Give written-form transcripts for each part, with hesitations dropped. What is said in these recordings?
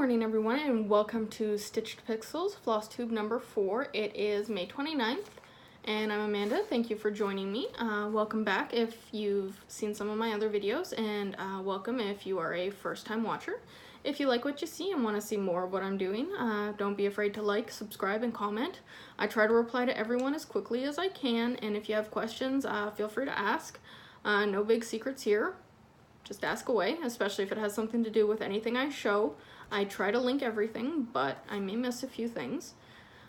morning, everyone, and welcome to Stitched Pixels, Flosstube number 4. It is May 29th, and I'm Amanda. Thank you for joining me. Welcome back if you've seen some of my other videos, and welcome if you are a first-time watcher. If you like what you see and want to see more of what I'm doing, don't be afraid to like, subscribe, and comment. I try to reply to everyone as quickly as I can, and if you have questions, feel free to ask. No big secrets here. Just ask away, especially if it has something to do with anything I show. I try to link everything, but I may miss a few things.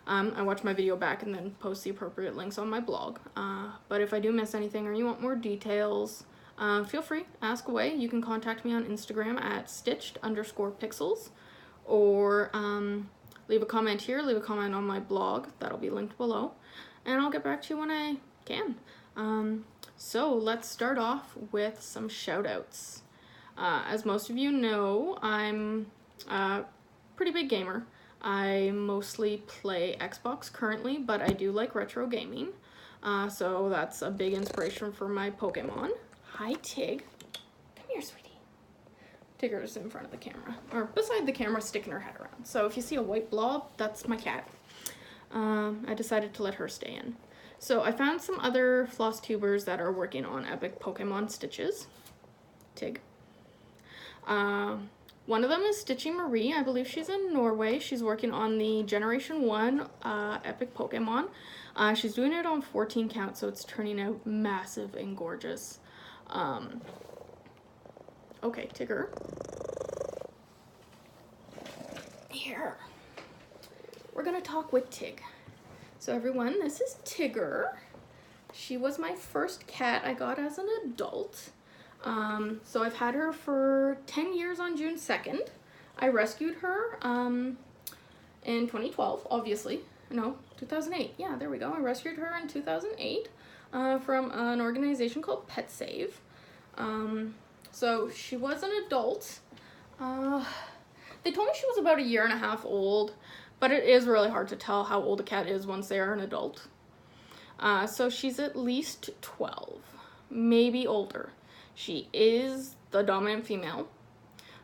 I watch my video back and then post the appropriate links on my blog. But if I do miss anything or you want more details, feel free, ask away. You can contact me on Instagram at stitched_pixels, or leave a comment here, leave a comment on my blog. That'll be linked below, and I'll get back to you when I can. So let's start off with some shout outs. As most of you know, I'm a pretty big gamer. I mostly play Xbox currently, but I do like retro gaming. So that's a big inspiration for my Pokemon. Hi, Tig. Come here, sweetie. Tigger's in front of the camera, or beside the camera, sticking her head around. So if you see a white blob, that's my cat. I decided to let her stay in. So I found some other Flosstubers that are working on epic Pokemon stitches. Tig. One of them is Stitchy Marie. I believe she's in Norway. She's working on the Generation 1 epic Pokemon. She's doing it on 14 count, so it's turning out massive and gorgeous. Okay, Tigger. Here. We're gonna talk with Tig. So everyone, this is Tigger. She was my first cat I got as an adult. So I've had her for 10 years on June 2nd. I rescued her in 2012, obviously. No, 2008. Yeah, there we go. I rescued her in 2008 from an organization called Pet Save. So she was an adult. They told me she was about 1.5 years old. But it is really hard to tell how old a cat is once they are an adult. So she's at least 12, maybe older. She is the dominant female.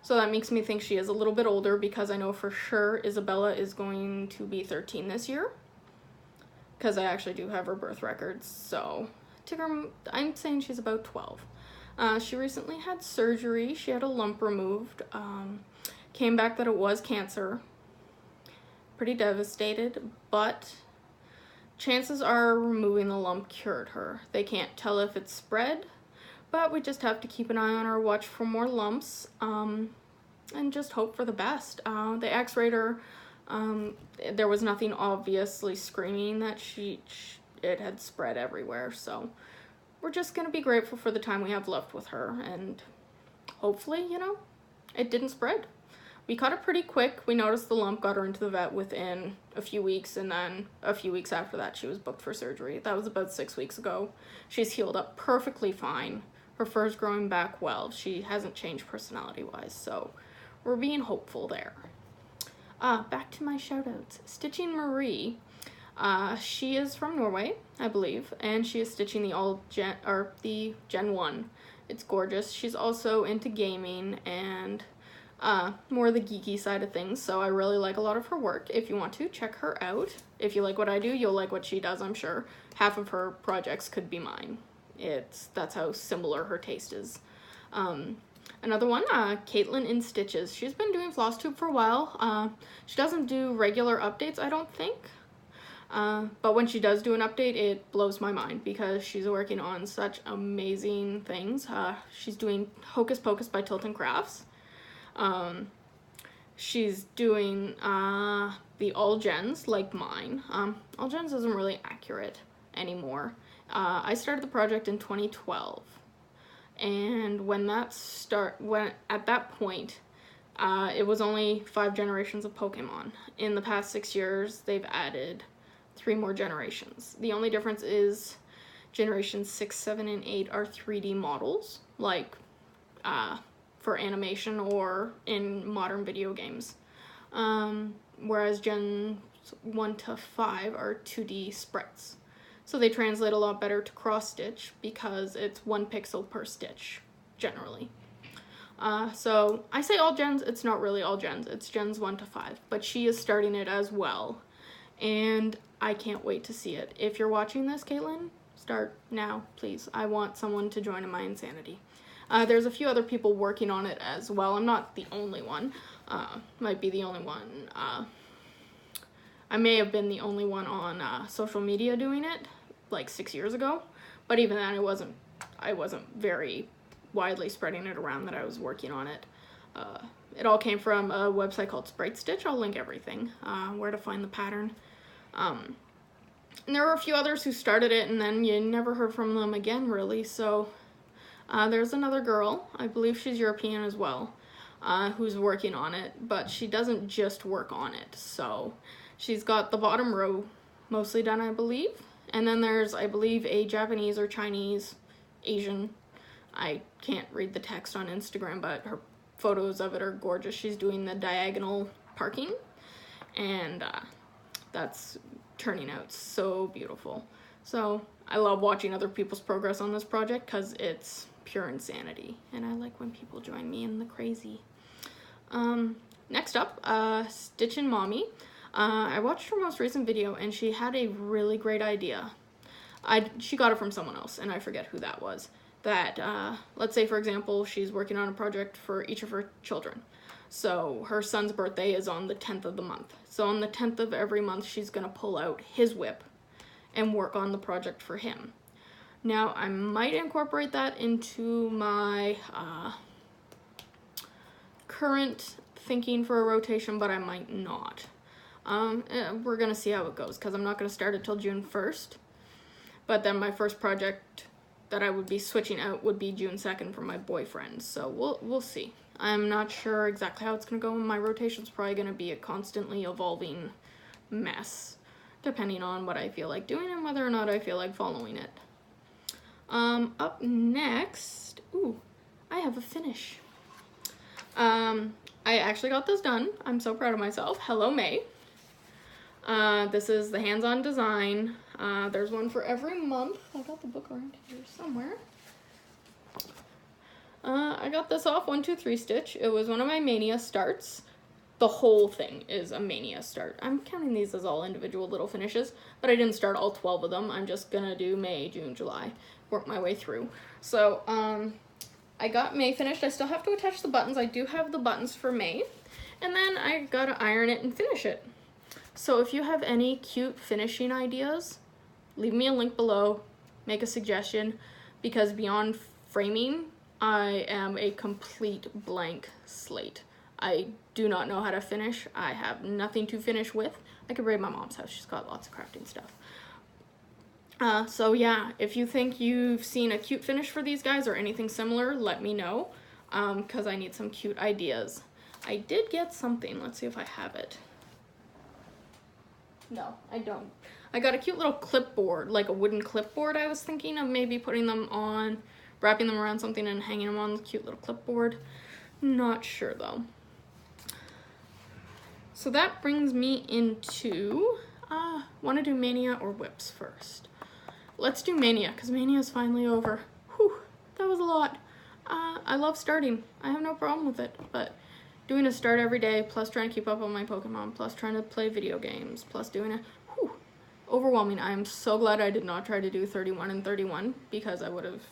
So that makes me think she is a little bit older, because I know for sure Isabella is going to be 13 this year. Because I actually do have her birth records. So I'm saying she's about 12. She recently had surgery. She had a lump removed. Came back that it was cancer. Pretty devastated, but chances are removing the lump cured her. They can't tell if it's spread, but we just have to keep an eye on her, watch for more lumps, and just hope for the best. They x-rayed her. There was nothing obviously screaming that it had spread everywhere, so we're just going to be grateful for the time we have left with her, and hopefully, it didn't spread. We caught it pretty quick. We noticed the lump, got her into the vet within a few weeks, and then a few weeks after that, she was booked for surgery. That was about 6 weeks ago. She's healed up perfectly fine. Her fur's growing back well. She hasn't changed personality-wise, so we're being hopeful there. Back to my shout-outs. Stitching Marie. She is from Norway, I believe, and she is stitching the Gen 1. It's gorgeous. She's also into gaming and more the geeky side of things, so I really like a lot of her work. If you want to, check her out. If you like what I do, you'll like what she does, I'm sure. Half of her projects could be mine. That's how similar her taste is. Another one, Caitlin in Stitches. She's been doing Flosstube for a while. She doesn't do regular updates, I don't think. But when she does do an update, it blows my mind, because she's working on such amazing things. She's doing Hocus Pocus by Tilton Crafts. She's doing the All Gens, like mine. All Gens isn't really accurate anymore. I started the project in 2012, and at that point, it was only 5 generations of Pokemon. In the past 6 years, they've added 3 more generations. The only difference is generations 6, 7, and 8 are 3D models, like for animation or in modern video games, whereas Gen 1 to 5 are 2D sprites. So they translate a lot better to cross-stitch, because it's 1 pixel per stitch, generally. So I say all gens, it's not really all gens, it's gens 1 to 5, but she is starting it as well, and I can't wait to see it. If you're watching this, Caitlin, start now, please. I want someone to join in my insanity. There's a few other people working on it as well. I'm not the only one. Might be the only one. I may have been the only one on social media doing it, like 6 years ago, but even then I wasn't very widely spreading it around that I was working on it. It all came from a website called Sprite Stitch. I'll link everything, where to find the pattern. And there were a few others who started it, and then you never heard from them again, really. So there's another girl, I believe she's European as well, who's working on it, but she doesn't just work on it. So she's got the bottom row mostly done, I believe. And then there's, I believe, a Japanese or Chinese, Asian, I can't read the text on Instagram, but her photos of it are gorgeous. She's doing the diagonal parking, and that's turning out so beautiful. So I love watching other people's progress on this project because it's pure insanity, and I like when people join me in the crazy. Next up, Stitchin' Mommy. I watched her most recent video, and she had a really great idea. She got it from someone else, and I forget who that was. That, let's say, for example, she's working on a project for each of her children. So her son's birthday is on the 10th of the month. So on the 10th of every month, she's going to pull out his whip and work on the project for him. Now, I might incorporate that into my current thinking for a rotation, but I might not. We're going to see how it goes, because I'm not going to start it till June 1st. But then my first project that I would be switching out would be June 2nd for my boyfriend. So we'll see. I'm not sure exactly how it's going to go. My rotation's probably going to be a constantly evolving mess, depending on what I feel like doing and whether or not I feel like following it. Up next, I have a finish. I actually got this done. I'm so proud of myself. Hello, May. This is the hands-on design. There's one for every month. I got the book around here somewhere. I got this off 123 Stitch. It was one of my Maynia starts. The whole thing is a Maynia start. I'm counting these as all individual little finishes, but I didn't start all 12 of them. I'm just gonna do May, June, July, work my way through. So, I got May finished. I still have to attach the buttons. I do have the buttons for May, and then I gotta iron it and finish it. So if you have any cute finishing ideas, leave me a link below, make a suggestion, because beyond framing, I am a complete blank slate. I do not know how to finish. I have nothing to finish with. I could raid my mom's house. She's got lots of crafting stuff. So yeah, if you think you've seen a cute finish for these guys or anything similar, let me know, because I need some cute ideas. I did get something. Let's see if I have it. No, I don't. I got a cute little clipboard, like a wooden clipboard. I was thinking of maybe putting them on, wrapping them around something and hanging them on the cute little clipboard. Not sure though. So that brings me into, want to do Maynia or whips first? Let's do Maynia, because Maynia is finally over. Whew, that was a lot. I love starting. I have no problem with it, but doing a start every day, plus trying to keep up on my Pokemon, plus trying to play video games, plus doing it, overwhelming. I am so glad I did not try to do 31 and 31, because I would have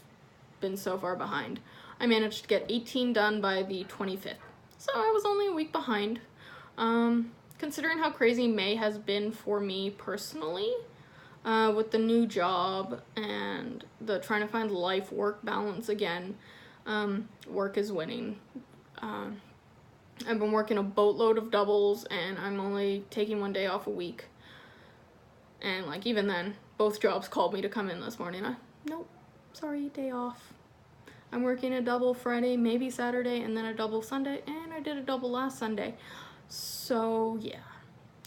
been so far behind. I managed to get 18 done by the 25th, so I was only a week behind. Considering how crazy May has been for me personally, with the new job and the trying to find life-work balance again, work is winning. I've been working a boatload of doubles, and I'm only taking one day off a week. And, like, even then, both jobs called me to come in this morning. Nope, sorry, day off. I'm working a double Friday, maybe Saturday, and then a double Sunday, and I did a double last Sunday. So, yeah,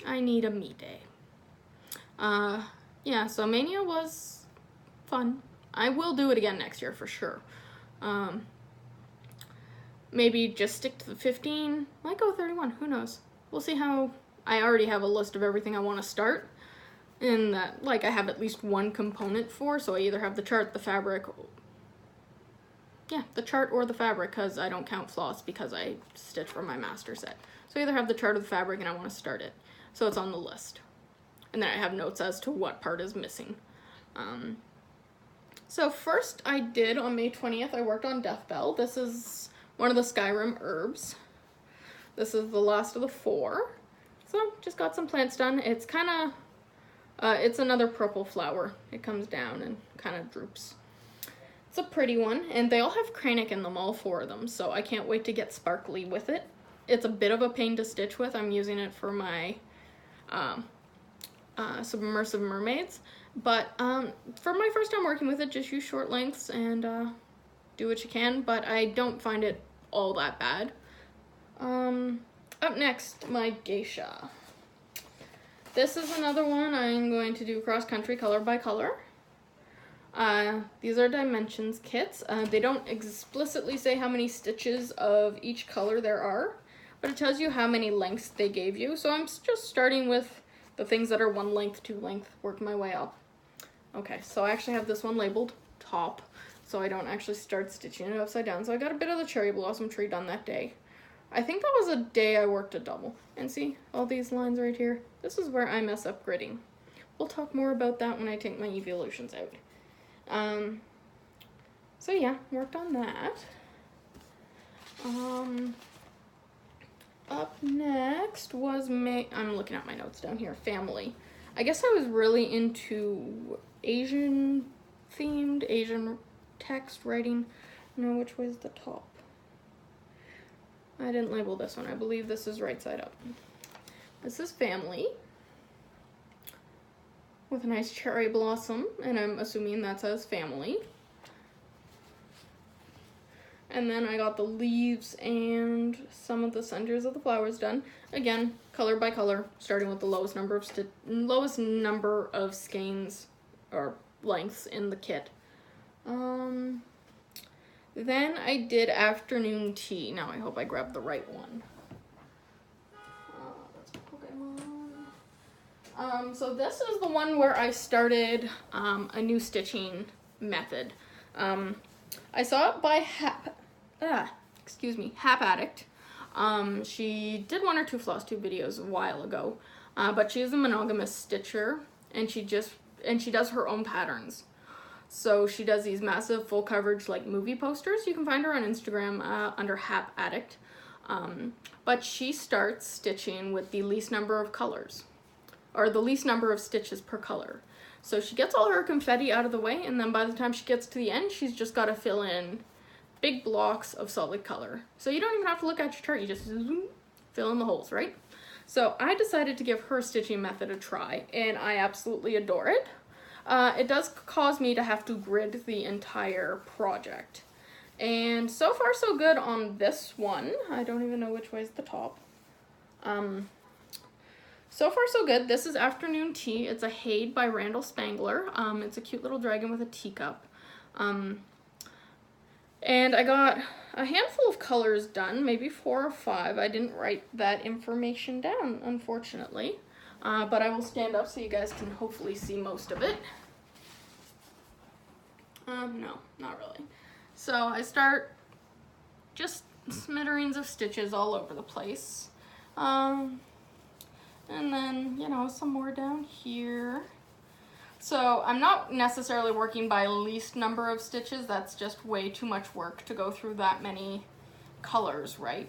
I need a me day. Yeah, so Maynia was fun. I will do it again next year for sure. Maybe just stick to the 15, might go 31, who knows. We'll see how, I already have a list of everything I want to start, and that, like, I have at least one component for, so I either have the chart, the fabric, yeah, the chart or the fabric, because I don't count floss because I stitch for my master set. So I either have the chart or the fabric and I want to start it. So it's on the list. And then I have notes as to what part is missing. So first I did on May 20th, I worked on Death Bell. This is one of the Skyrim herbs. This is the last of the 4. So just got some plants done. It's kind of, it's another purple flower. It comes down and kind of droops. It's a pretty one, and they all have Kranich in them, all 4 of them, so I can't wait to get sparkly with it. It's a bit of a pain to stitch with. I'm using it for my submersive mermaids, but for my first time working with it, just use short lengths and do what you can, but I don't find it all that bad. Up next, my geisha. This is another one I'm going to do cross-country color by color. These are dimensions kits. They don't explicitly say how many stitches of each color there are, but it tells you how many lengths they gave you. So I'm just starting with the things that are 1 length, 2 length, work my way up. Okay, so I actually have this one labeled top, so I don't actually start stitching it upside down. So I got a bit of the cherry blossom tree done that day. I think that was a day I worked a double. And see, all these lines right here? This is where I mess up gridding. We'll talk more about that when I take my evolutions out. So yeah, worked on that. Up next was I'm looking at my notes down here, family. I guess I was really into Asian themed, Asian text writing. No, which way is the top? I didn't label this one. I believe this is right side up. This is family with a nice cherry blossom, and I'm assuming that says family. And then I got the leaves and some of the centers of the flowers done. Again, color by color, starting with the lowest number of skeins or lengths in the kit. Then I did afternoon tea. Now I hope I grabbed the right one. That's Pokemon. So this is the one where I started a new stitching method. I saw it by Hap Addict. She did 1 or 2 Flosstube videos a while ago, but she is a monogamous stitcher, and she does her own patterns. So she does these massive full coverage like movie posters. You can find her on Instagram under Hap Addict. But she starts stitching with the least number of colors, or the least number of stitches per color. So she gets all her confetti out of the way, and then by the time she gets to the end, she's just got to fill in big blocks of solid color. So you don't even have to look at your chart, you just fill in the holes, right? So I decided to give her stitching method a try, and I absolutely adore it. It does cause me to have to grid the entire project. And so far so good on this one. I don't even know which way is the top. So far so good. This is Afternoon Tea. It's a Hade by Randall Spangler. It's a cute little dragon with a teacup. And I got a handful of colors done, maybe 4 or 5. I didn't write that information down, unfortunately. But I will stand up so you guys can hopefully see most of it. No, not really. So I start just smithereens of stitches all over the place. And then, you know, some more down here. So I'm not necessarily working by least number of stitches. That's just way too much work to go through that many colors, right?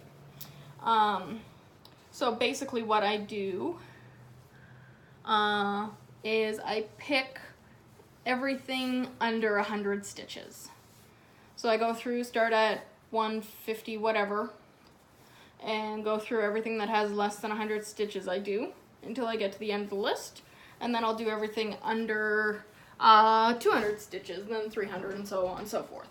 So basically what I do is I pick everything under 100 stitches. So I go through, start at 150 whatever, and go through everything that has less than 100 stitches I do until I get to the end of the list, and then I'll do everything under 200 stitches, then 300, and so on and so forth.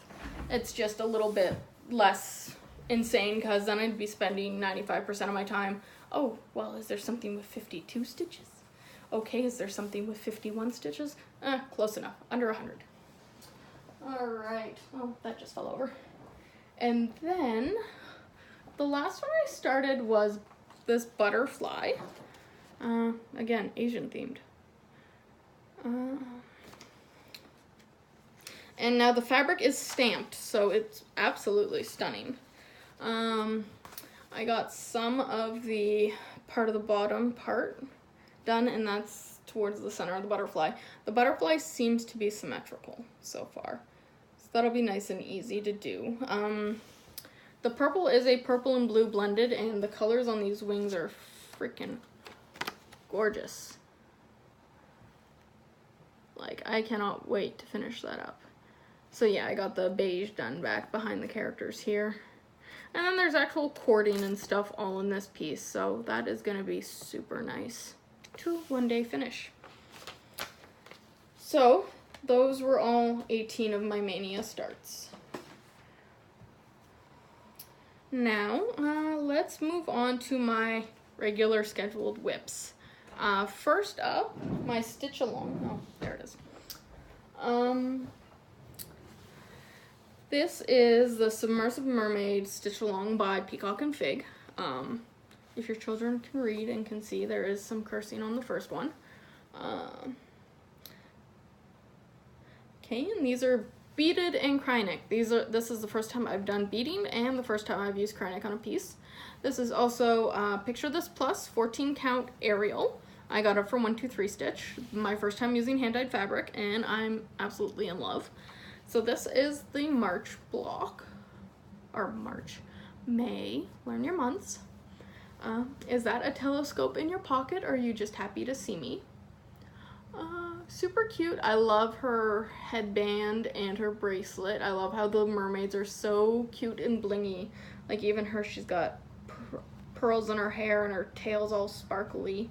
It's just a little bit less insane because then I'd be spending 95% of my time, oh, well, is there something with 52 stitches? Okay, is there something with 51 stitches? Close enough, under 100. All right, well, that just fell over. And then the last one I started was this butterfly. Again, Asian themed. And now the fabric is stamped, so it's absolutely stunning. I got some of the part of the bottom part done, and that's towards the center of the butterfly. The butterfly seems to be symmetrical so far, so that'll be nice and easy to do. The purple is a purple and blue blended, and the colors on these wings are freaking gorgeous. Like, I cannot wait to finish that up. So yeah, I got the beige done back behind the characters here. And then there's actual cording and stuff all in this piece, so that is gonna be super nice to one day finish. So those were all 18 of my Maynia starts. Now, let's move on to my regular scheduled whips. First up, my stitch along. Oh, there it is. This is the Submersive Mermaid Stitch Along by Peacock and Fig. If your children can read and can see, there is some cursing on the first one. Okay, and these are beaded and Krynic. This is the first time I've done beading and the first time I've used Krynic on a piece. This is also Picture This Plus 14 count Ariel. I got it from 123 Stitch. My first time using hand-dyed fabric, and I'm absolutely in love. So this is the March block, or May, learn your months. Is that a telescope in your pocket, or are you just happy to see me? Super cute. I love her headband and her bracelet. I love how the mermaids are so cute and blingy. Like even her, she's got pearls in her hair and her tail's all sparkly.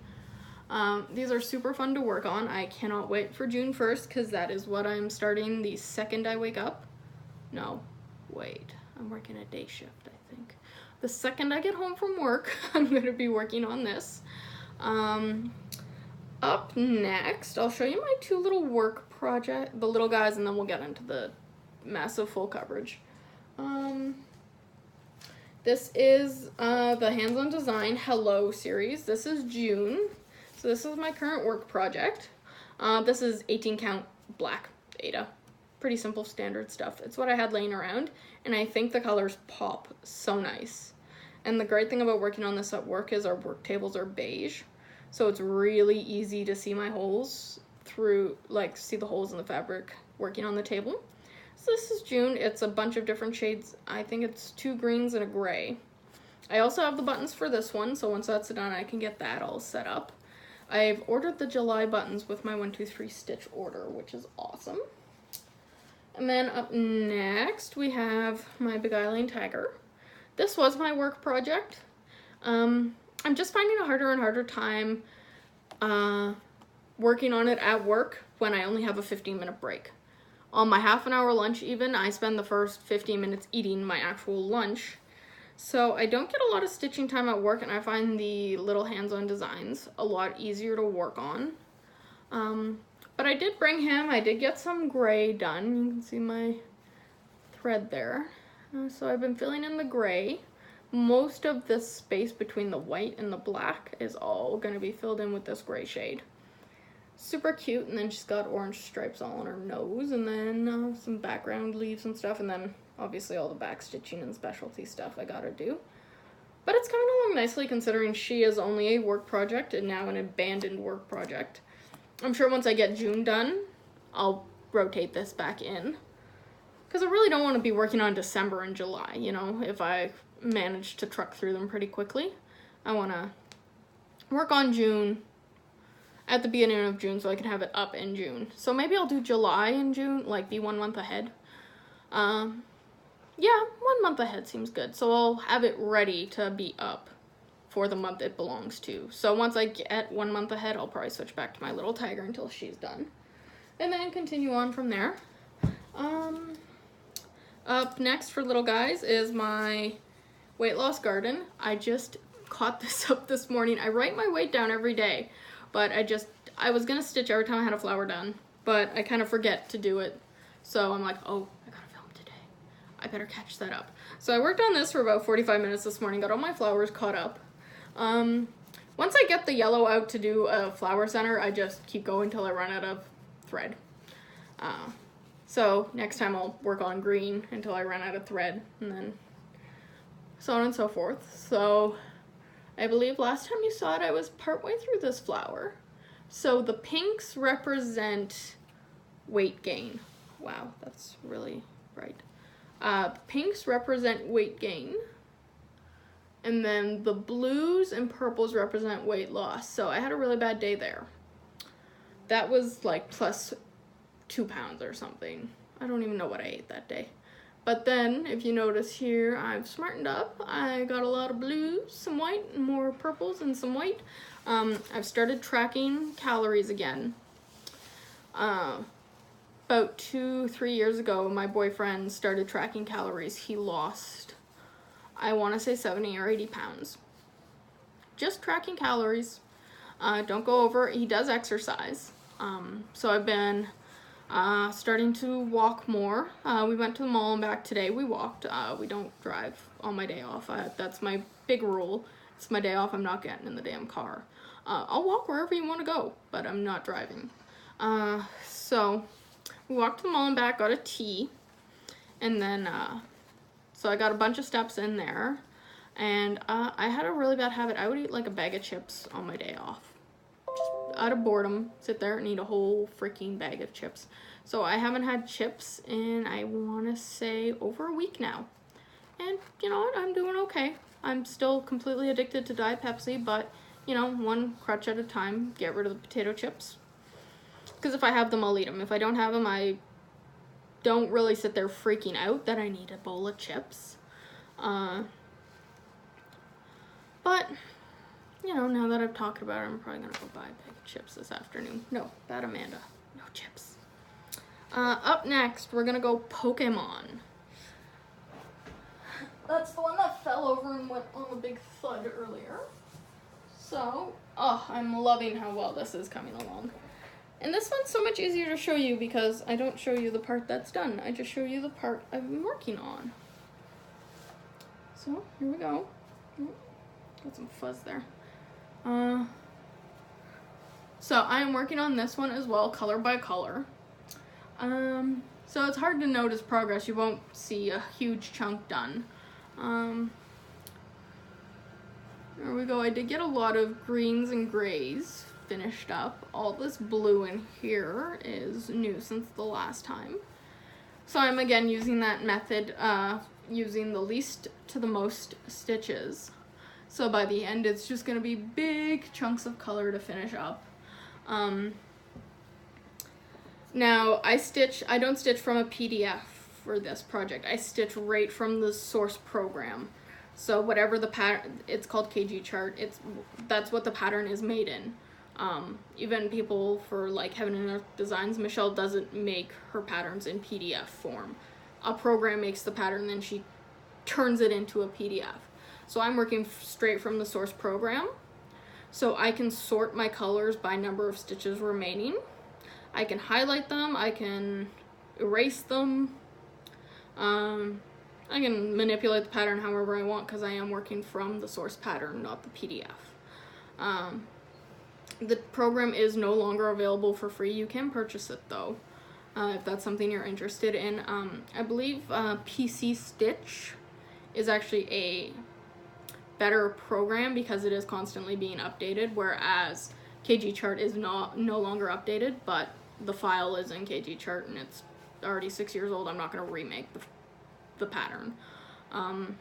These are super fun to work on. I cannot wait for June 1st because that is what I'm starting the second I wake up. No, wait, I'm working a day shift, I think. The second I get home from work, I'm going to be working on this. Up next, I'll show you my two little work project, the little guys, and then we'll get into the massive full coverage. This is the Hands-On Design Hello series. This is June. So this is my current work project. This is 18 count black Ada. Pretty simple standard stuff. It's what I had laying around, and I think the colors pop so nice. And the great thing about working on this at work is our work tables are beige. So it's really easy to see my holes through, like see the holes in the fabric working on the table. So this is June. It's a bunch of different shades. I think it's 2 greens and a gray. I also have the buttons for this one, so once that's done, I can get that all set up. I've ordered the July buttons with my 123 Stitch order, which is awesome. And then up next, we have my Beguiling Tiger. This was my work project. I'm just finding a harder and harder time working on it at work when I only have a 15-minute break. On my half-an-hour lunch even, I spend the first 15 minutes eating my actual lunch. So I don't get a lot of stitching time at work, and I find the little hands-on designs a lot easier to work on. But I did bring him. I did get some gray done. You can see my thread there. So I've been filling in the gray. Most of this space between the white and the black is all going to be filled in with this gray shade. Super cute, and then she's got orange stripes all on her nose, and then some background leaves and stuff, and then obviously all the back stitching and specialty stuff I gotta do. But it's coming along nicely considering she is only a work project and now an abandoned work project. I'm sure once I get June done, I'll rotate this back in. Because I really don't want to be working on December and July, you know, if I manage to truck through them pretty quickly. I want to work on June at the beginning of June so I can have it up in June. So maybe I'll do July and June, like be 1 month ahead. Yeah, 1 month ahead seems good. So I'll have it ready to be up for the month it belongs to. So once I get 1 month ahead, I'll probably switch back to my little tiger until she's done. And then continue on from there. Up next for little guys is my weight loss garden. I just caught this up this morning. I write my weight down every day, but I was gonna stitch every time I had a flower done, but I kind of forget to do it. So I'm like, oh, I gotta film today. I better catch that up. So I worked on this for about 45 minutes this morning, got all my flowers caught up. Once I get the yellow out to do a flower center, I just keep going till I run out of thread. So next time I'll work on green until I run out of thread, and then so on and so forth. So I believe last time you saw it, I was partway through this flower. So the pinks represent weight gain. Wow, that's really bright. Pinks represent weight gain. And then the blues and purples represent weight loss. So I had a really bad day there. That was like plus 2 pounds or something. I don't even know what I ate that day. But then, if you notice here, I've smartened up. I got a lot of blues, some white, more purples, and some white. I've started tracking calories again. About 2-3 years ago, my boyfriend started tracking calories. He lost, I want to say 70 or 80 pounds. Just tracking calories. Don't go over. He does exercise. So I've been starting to walk more. We went to the mall and back today. We walked. We don't drive on my day off. That's my big rule. It's my day off. I'm not getting in the damn car. I'll walk wherever you want to go, but I'm not driving. So we walked to the mall and back, got a tea, and then so I got a bunch of steps in there, and I had a really bad habit. I would eat like a bag of chips on my day off. Just out of boredom, sit there and eat a whole freaking bag of chips. So I haven't had chips in, I want to say, over a week now. And you know what? I'm doing okay. I'm still completely addicted to Diet Pepsi, but you know, one crutch at a time, get rid of the potato chips. Because if I have them, I'll eat them. If I don't have them, I don't really sit there freaking out that I need a bowl of chips. But you know, now that I've talked about it, I'm probably gonna go buy a bag of chips this afternoon. No, bad Amanda. No chips. Up next, we're gonna go Pokemon. That's the one that fell over and went on a big thud earlier. So, I'm loving how well this is coming along. And this one's so much easier to show you because I don't show you the part that's done. I just show you the part I've been working on. So, here we go. Got some fuzz there. So I am working on this one as well, color by color. So it's hard to notice progress. You won't see a huge chunk done. There we go. I did get a lot of greens and grays finished up. All this blue in here is new since the last time. So I'm again using that method, using the least to the most stitches. So by the end, it's just going to be big chunks of color to finish up. Now, I don't stitch from a PDF for this project. I stitch right from the source program. So whatever the pattern, it's called KG chart, that's what the pattern is made in. Even people for like Heaven and Earth Designs, Michelle doesn't make her patterns in PDF form. A program makes the pattern, then she turns it into a PDF. So I'm working straight from the source program. So I can sort my colors by number of stitches remaining. I can highlight them, I can erase them. I can manipulate the pattern however I want because I am working from the source pattern, not the PDF. The program is no longer available for free. You can purchase it though, if that's something you're interested in. I believe PC Stitch is actually a better program because it is constantly being updated, whereas KG chart is no longer updated, but the file is in KG chart and it's already 6 years old. I'm not going to remake the pattern. And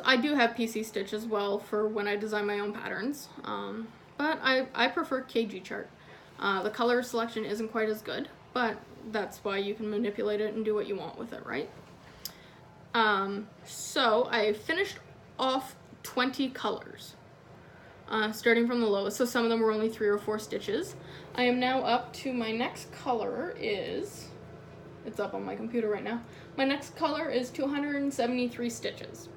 I do have PC Stitch as well for when I design my own patterns, but I prefer KG chart. The color selection isn't quite as good, but that's why you can manipulate it and do what you want with it, right? So I finished off 20 colors, starting from the lowest. So some of them were only 3 or 4 stitches. I am now up to my next color is, it's up on my computer right now. My next color is 273 stitches.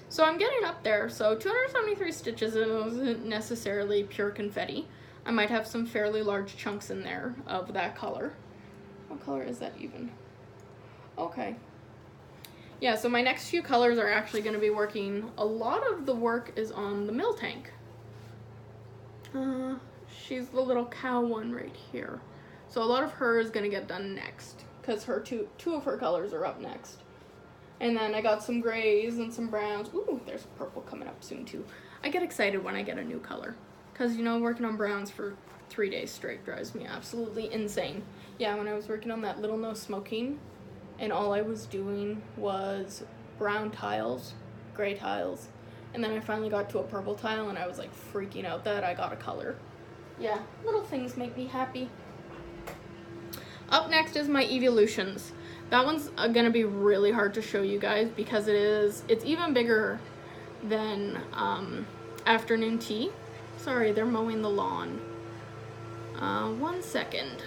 So I'm getting up there. So 273 stitches isn't necessarily pure confetti. I might have some fairly large chunks in there of that color. What color is that even? Okay. Yeah, so my next few colors are actually going to be working. A lot of the work is on the mill tank. She's the little cow one right here. So a lot of her is gonna get done next, because her two of her colors are up next. And then I got some grays and some browns. Ooh, there's purple coming up soon too. I get excited when I get a new color, because you know, working on browns for 3 days straight drives me absolutely insane. Yeah, when I was working on that Little No Smoking, and all I was doing was brown tiles, gray tiles, and then I finally got to a purple tile and I was like freaking out that I got a color. Yeah, little things make me happy. Up next is my evolutions. That one's gonna be really hard to show you guys because it's even bigger than afternoon tea. Sorry, they're mowing the lawn. 1 second.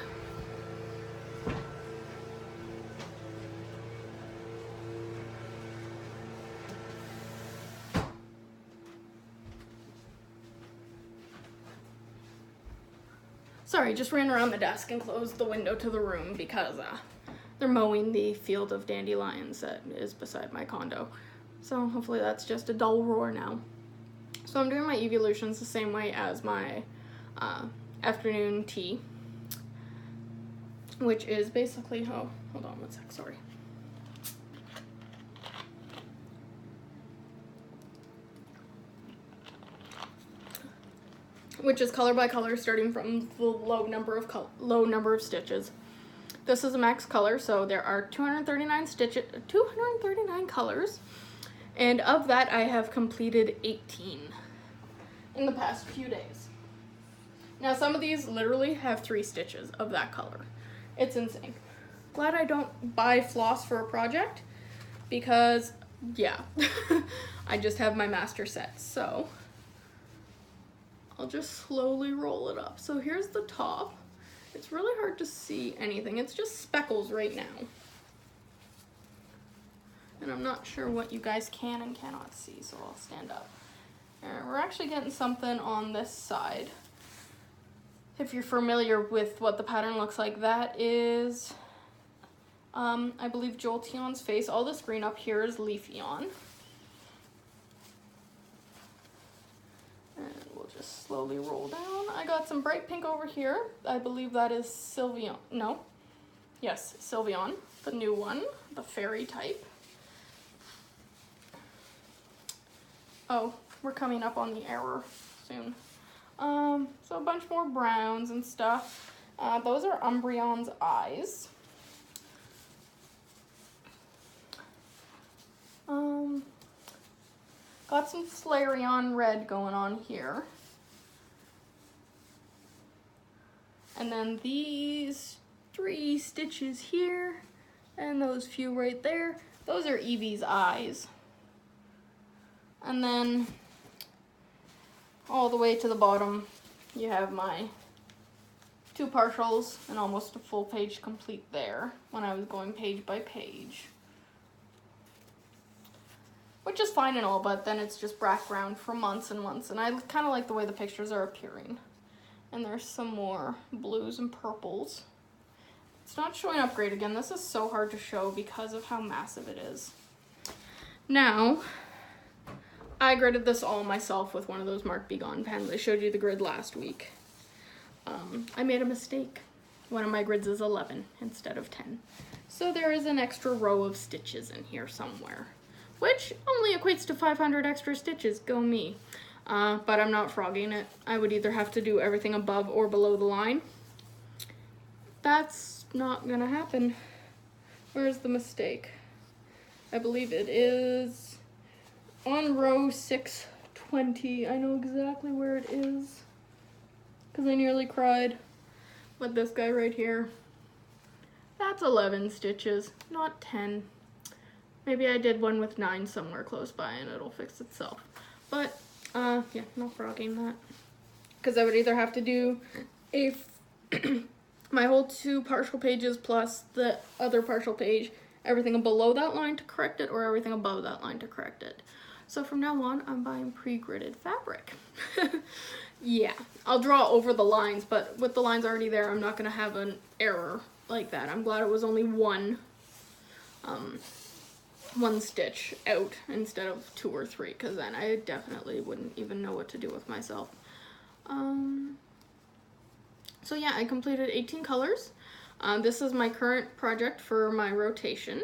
Sorry, just ran around the desk and closed the window to the room because they're mowing the field of dandelions that is beside my condo. So hopefully that's just a dull roar now. So I'm doing my evolutions the same way as my afternoon tea, which is basically, oh, hold on 1 sec, sorry. Which is color by color, starting from the low number of stitches. This is a max color, so there are 239 stitches, 239 colors, and of that I have completed 18 in the past few days. Now some of these literally have 3 stitches of that color. It's insane. Glad I don't buy floss for a project because, yeah, I just have my master set, so I'll just slowly roll it up. So here's the top. It's really hard to see anything. It's just speckles right now. And I'm not sure what you guys can and cannot see, so I'll stand up. We're actually getting something on this side. If you're familiar with what the pattern looks like, that is, I believe, Jolteon's face. All this green up here is Leafeon. Just slowly roll down. I got some bright pink over here. I believe that is Sylveon. No. Yes, Sylveon, the new one, the fairy type. Oh, we're coming up on the error soon. So a bunch more browns and stuff. Those are Umbreon's eyes. Got some Flareon red going on here. And then these 3 stitches here, and those few right there, those are Eevee's eyes. And then all the way to the bottom, you have my 2 partials and almost a full page complete there when I was going page by page. Which is fine and all, but then it's just background for months and months, and I kind of like the way the pictures are appearing. And there's some more blues and purples. It's not showing up great again. This is so hard to show because of how massive it is. Now, I gridded this all myself with one of those Mark Be Gone pens. I showed you the grid last week. I made a mistake. One of my grids is 11 instead of 10. So there is an extra row of stitches in here somewhere, which only equates to 500 extra stitches. Go me. But I'm not frogging it. I would either have to do everything above or below the line. That's not gonna happen. Where's the mistake? I believe it is on row 620. I know exactly where it is because I nearly cried. But this guy right here, that's 11 stitches, not 10. Maybe I did one with 9 somewhere close by and it'll fix itself. But yeah, no frogging that. Because I would either have to do my whole 2 partial pages plus the other partial page, everything below that line to correct it, or everything above that line to correct it. So from now on, I'm buying pre-gridded fabric. Yeah, I'll draw over the lines, but with the lines already there, I'm not going to have an error like that. I'm glad it was only one stitch out instead of 2 or 3, because then I definitely wouldn't even know what to do with myself. So yeah, I completed 18 colors. This is my current project for my rotation.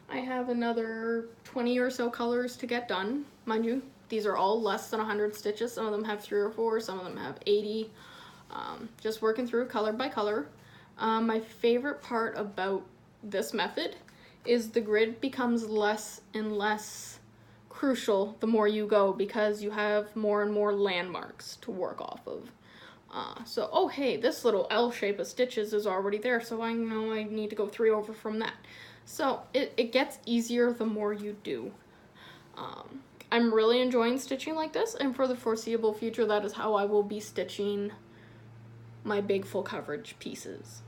I have another 20 or so colors to get done. Mind you, these are all less than 100 stitches. Some of them have 3 or 4, some of them have 80. Just working through color by color. My favorite part about this method is the grid becomes less and less crucial the more you go, because you have more and more landmarks to work off of. So, oh hey, this little L shape of stitches is already there, so I know I need to go 3 over from that. So it gets easier the more you do. I'm really enjoying stitching like this, and for the foreseeable future, that is how I will be stitching my big full coverage pieces.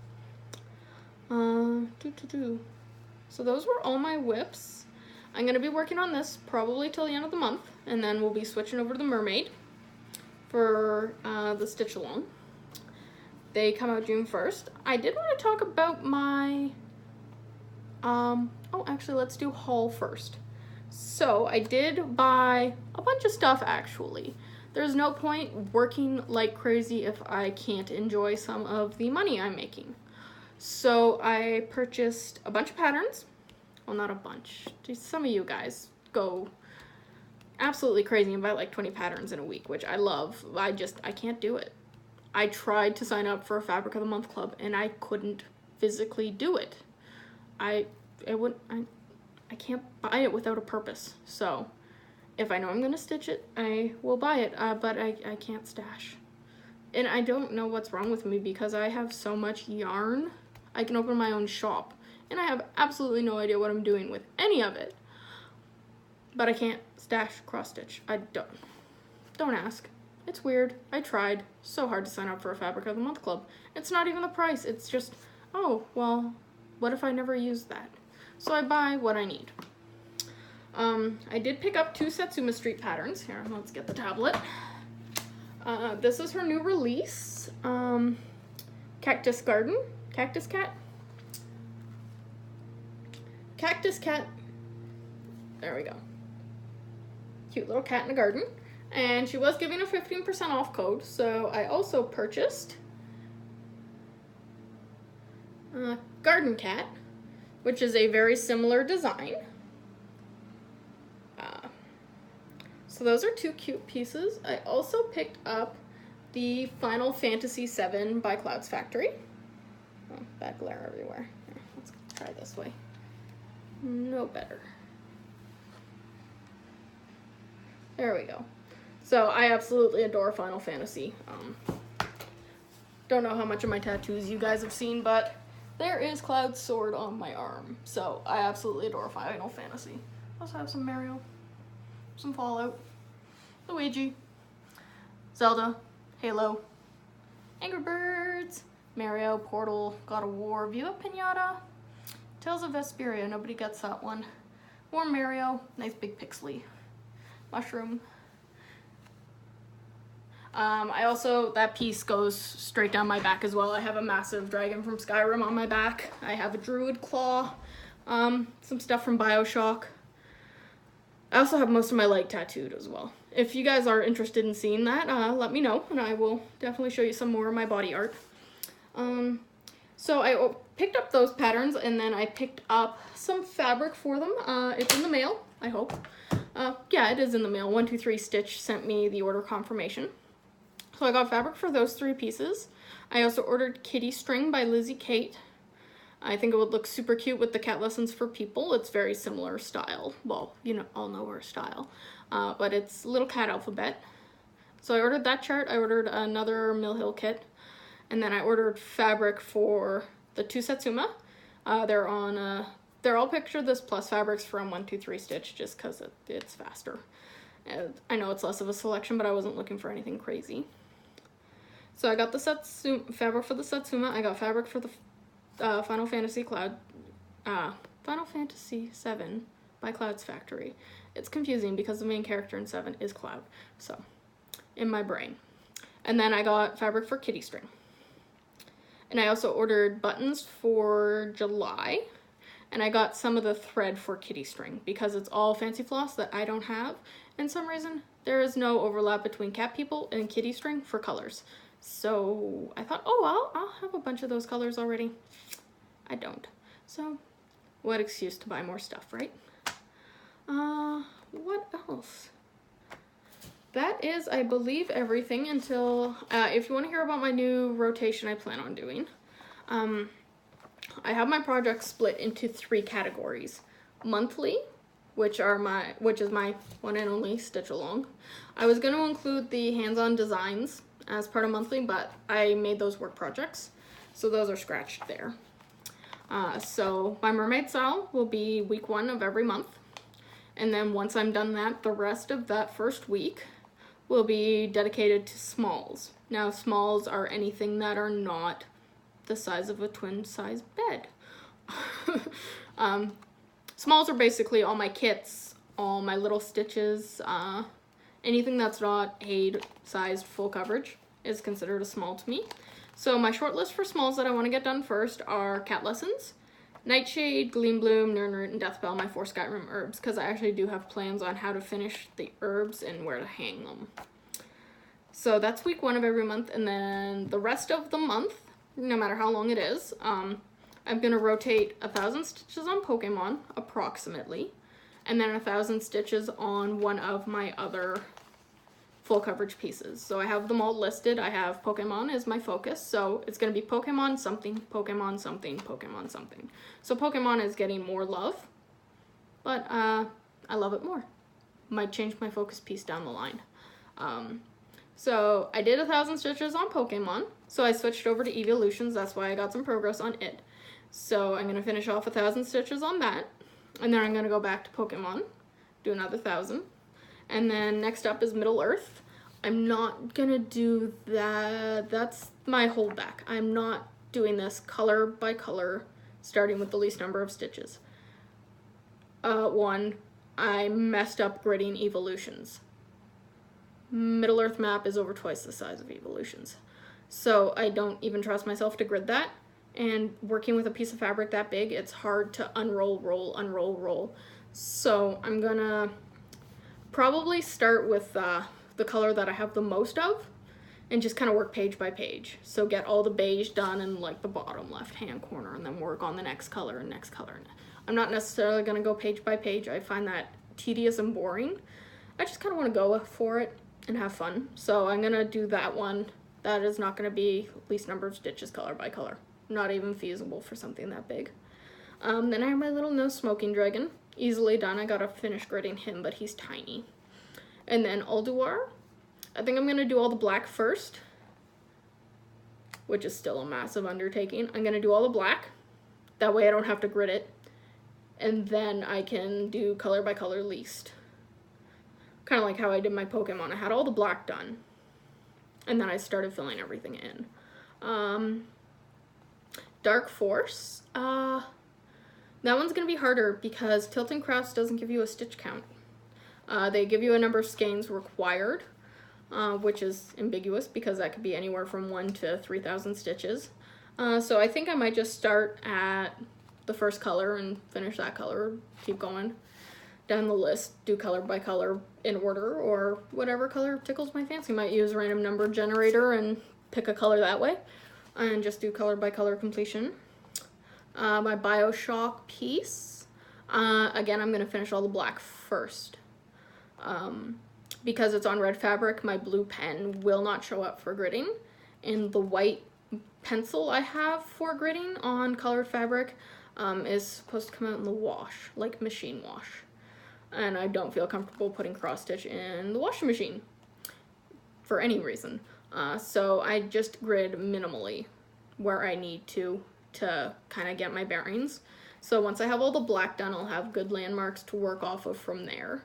So those were all my whips. I'm going to be working on this probably till the end of the month, and then we'll be switching over to the mermaid for the stitch along. They come out June 1st. I did want to talk about my, oh actually let's do haul first. So I did buy a bunch of stuff actually. There's no point working like crazy if I can't enjoy some of the money I'm making. So I purchased a bunch of patterns. Well, not a bunch. Some of you guys go absolutely crazy and buy like 20 patterns in a week, which I love. I can't do it. I tried to sign up for a Fabric of the Month club and I couldn't physically do it. I can't buy it without a purpose. So if I know I'm gonna stitch it, I will buy it, but I can't stash. And I don't know what's wrong with me, because I have so much yarn. I can open my own shop, and I have absolutely no idea what I'm doing with any of it. But I can't stash cross stitch. I don't ask. It's weird. I tried so hard to sign up for a Fabric of the Month club. It's not even the price. It's just, oh, well, what if I never use that? So I buy what I need. I did pick up 2 Satsuma Street patterns. Here, let's get the tablet. This is her new release. Cactus Cat. There we go. Cute little cat in the garden. And she was giving a 15% off code, so I also purchased Garden Cat, which is a very similar design. So those are 2 cute pieces. I also picked up the Final Fantasy VII by Clouds Factory. Oh, bad glare everywhere. Here, let's try this way. No better. There we go. So I absolutely adore Final Fantasy. Don't know how much of my tattoos you guys have seen, but there is Cloud's sword on my arm. So I absolutely adore Final Fantasy. Also have some Mario, some Fallout, Luigi, Zelda, Halo, Angry Birds, Mario, Portal, God of War, Viva Pinata, Tales of Vesperia, nobody gets that one. More Mario, nice big pixely. Mushroom. I also, that piece goes straight down my back as well. I have a massive dragon from Skyrim on my back. I have a druid claw, some stuff from BioShock. I also have most of my leg tattooed as well. If you guys are interested in seeing that, let me know, and I will definitely show you some more of my body art. So I picked up those patterns, and then I picked up some fabric for them. It's in the mail, I hope. Yeah, it is in the mail. 123 Stitch sent me the order confirmation. So I got fabric for those 3 pieces. I also ordered Kitty String by Lizzie Kate. I think it would look super cute with the Cat Lessons for People. It's very similar style. Well, you know, all know her style. But it's Little Cat Alphabet. So I ordered that chart. I ordered another Mill Hill kit. And then I ordered fabric for the 2 Satsuma. They're all picture this plus fabrics from 123 Stitch just because it's faster. And I know it's less of a selection, but I wasn't looking for anything crazy. So I got the fabric for the Satsuma. I got fabric for the Final Fantasy VII by Clouds Factory. It's confusing because the main character in 7 is Cloud, so in my brain. And then I got fabric for Kitty String. And I also ordered buttons for July, and I got some of the thread for Kitty String because it's all fancy floss that I don't have. And some reason there is no overlap between Cat People and Kitty String for colors. So I thought, oh, I'll have a bunch of those colors already. I don't. So, what excuse to buy more stuff, right? What else? That is, I believe, everything until, if you want to hear about my new rotation I plan on doing, I have my projects split into 3 categories. Monthly, which is my one and only stitch along. I was going to include the hands-on designs as part of monthly, but I made those work projects, so those are scratched there. So my mermaid style will be week 1 of every month, and then once I'm done that, the rest of that first week will be dedicated to smalls. Now, smalls are anything that are not the size of a twin-size bed. Smalls are basically all my kits, all my little stitches, anything that's not aid-sized full coverage is considered a small to me. So my short list for smalls that I want to get done first are Cat Lessons, Nightshade, Gleam Bloom, Nirnroot, and Deathbell, my 4 Skyrim herbs, because I actually do have plans on how to finish the herbs and where to hang them. So that's week 1 of every month, and then the rest of the month, no matter how long it is, I'm going to rotate 1,000 stitches on Pokemon, approximately, and then 1,000 stitches on one of my other full coverage pieces. So I have them all listed. I have Pokemon as my focus, so it's going to be Pokemon something, Pokemon something, Pokemon something. So Pokemon is getting more love, but I love it more. Might change my focus piece down the line. So I did 1,000 stitches on Pokemon, so I switched over to Evolutions. That's why I got some progress on it. So I'm going to finish off 1,000 stitches on that, and then I'm going to go back to Pokemon, do another 1,000. And then next up is Middle Earth. I'm not going to do that. That's my holdback. I'm not doing this color by color, starting with the least number of stitches. 1, I messed up gridding Evolutions. Middle Earth map is over twice the size of Evolutions. So I don't even trust myself to grid that. And working with a piece of fabric that big, it's hard to unroll, roll, unroll, roll. So I'm gonna probably start with the color that I have the most of and just kind of work page by page. So get all the beige done in like the bottom left hand corner and then work on the next color and next color. I'm not necessarily gonna go page by page. I find that tedious and boring. I just kind of want to go for it and have fun. So I'm gonna do that one. That is not gonna be least number of stitches color by color. Not even feasible for something that big. Then I have my little no smoking dragon. Easily done. I gotta finish gridding him, but he's tiny. And then Alduar. I think I'm gonna do all the black first, which is still a massive undertaking. I'm gonna do all the black. That way I don't have to grid it. And then I can do color by color least. Kind of like how I did my Pokemon. I had all the black done. And then I started filling everything in. Dark Force. That one's going to be harder because Tilt and Crouch doesn't give you a stitch count. They give you a number of skeins required, which is ambiguous because that could be anywhere from 1 to 3,000 stitches. So I think I might just start at the first color and finish that color, keep going down the list, do color by color in order, or whatever color tickles my fancy. Might use a random number generator and pick a color that way, and just do color by color completion. My Bioshock piece, again, I'm going to finish all the black first. Because it's on red fabric, my blue pen will not show up for gridding, and the white pencil I have for gridding on colored fabric is supposed to come out in the wash, like machine wash. And I don't feel comfortable putting cross stitch in the washing machine for any reason. So I just grid minimally where I need to kind of get my bearings. So once I have all the black done, I'll have good landmarks to work off of from there.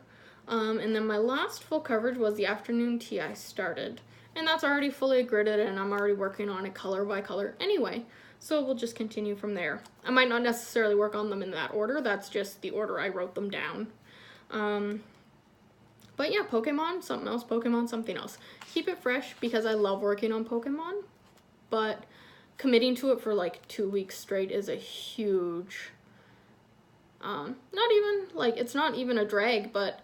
And then my last full coverage was the afternoon tea I started. And that's already fully gridded, and I'm already working on it color by color anyway. So we'll just continue from there. I might not necessarily work on them in that order. That's just the order I wrote them down. But yeah, Pokemon, something else, Pokemon, something else. Keep it fresh because I love working on Pokemon, but committing to it for like 2 weeks straight is a huge, not even, like, it's not even a drag, but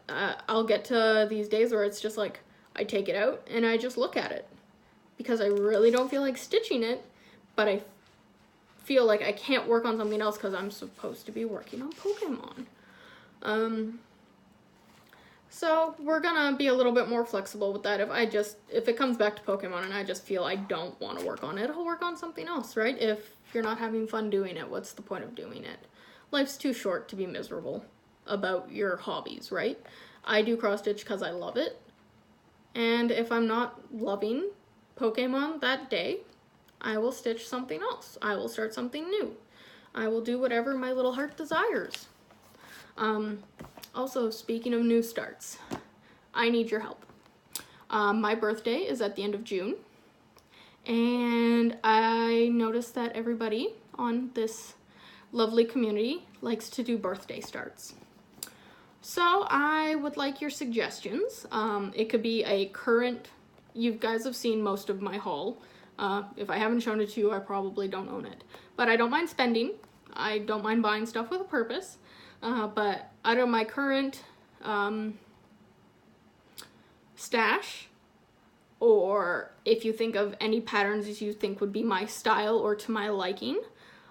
I'll get to these days where it's just like, I take it out and I just look at it because I really don't feel like stitching it, but I feel like I can't work on something else because I'm supposed to be working on Pokemon. So we're gonna be a little bit more flexible with that. If it comes back to Pokemon and I just feel I don't want to work on it, I'll work on something else, right? If you're not having fun doing it, what's the point of doing it? Life's too short to be miserable about your hobbies, right? I do cross stitch because I love it. And if I'm not loving Pokemon that day, I will stitch something else. I will start something new. I will do whatever my little heart desires. Also, speaking of new starts, I need your help. My birthday is at the end of June, and I noticed that everybody on this lovely community likes to do birthday starts. So I would like your suggestions. It could be a current, you guys have seen most of my haul. If I haven't shown it to you, I probably don't own it. But I don't mind spending. I don't mind buying stuff with a purpose. But out of my current stash, or if you think of any patterns you think would be my style or to my liking,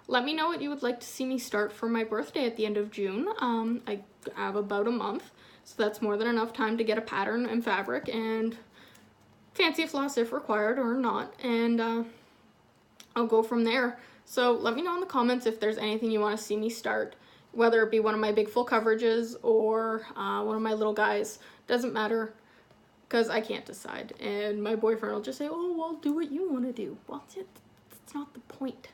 let me know what you would like to see me start for my birthday at the end of June. I have about a month, so that's more than enough time to get a pattern and fabric and fancy floss if required or not, and I'll go from there. So let me know in the comments if there's anything you want to see me start, whether it be one of my big full coverages or one of my little guys. Doesn't matter, because I can't decide, and my boyfriend will just say, oh, well, do what you want to do. Well, that's not the point.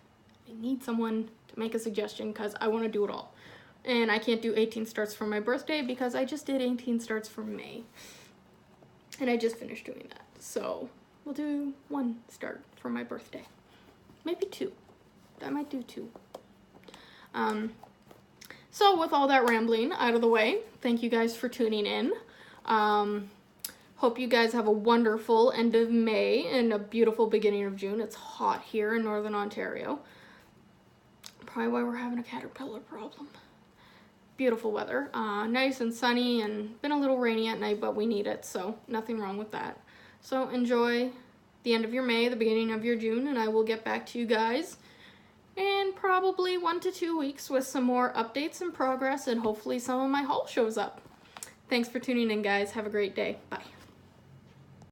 I need someone to make a suggestion because I want to do it all. And I can't do 18 starts for my birthday because I just did 18 starts for May. And I just finished doing that. So we'll do 1 start for my birthday. Maybe 2. I might do 2. So with all that rambling out of the way, thank you guys for tuning in. Hope you guys have a wonderful end of May and a beautiful beginning of June. It's hot here in Northern Ontario. Probably why we're having a caterpillar problem. Beautiful weather. Nice and sunny, and been a little rainy at night, but we need it, so nothing wrong with that. So enjoy the end of your May, the beginning of your June, and I will get back to you guys in probably 1 to 2 weeks with some more updates and progress, and hopefully some of my haul shows up. Thanks for tuning in, guys. Have a great day. Bye.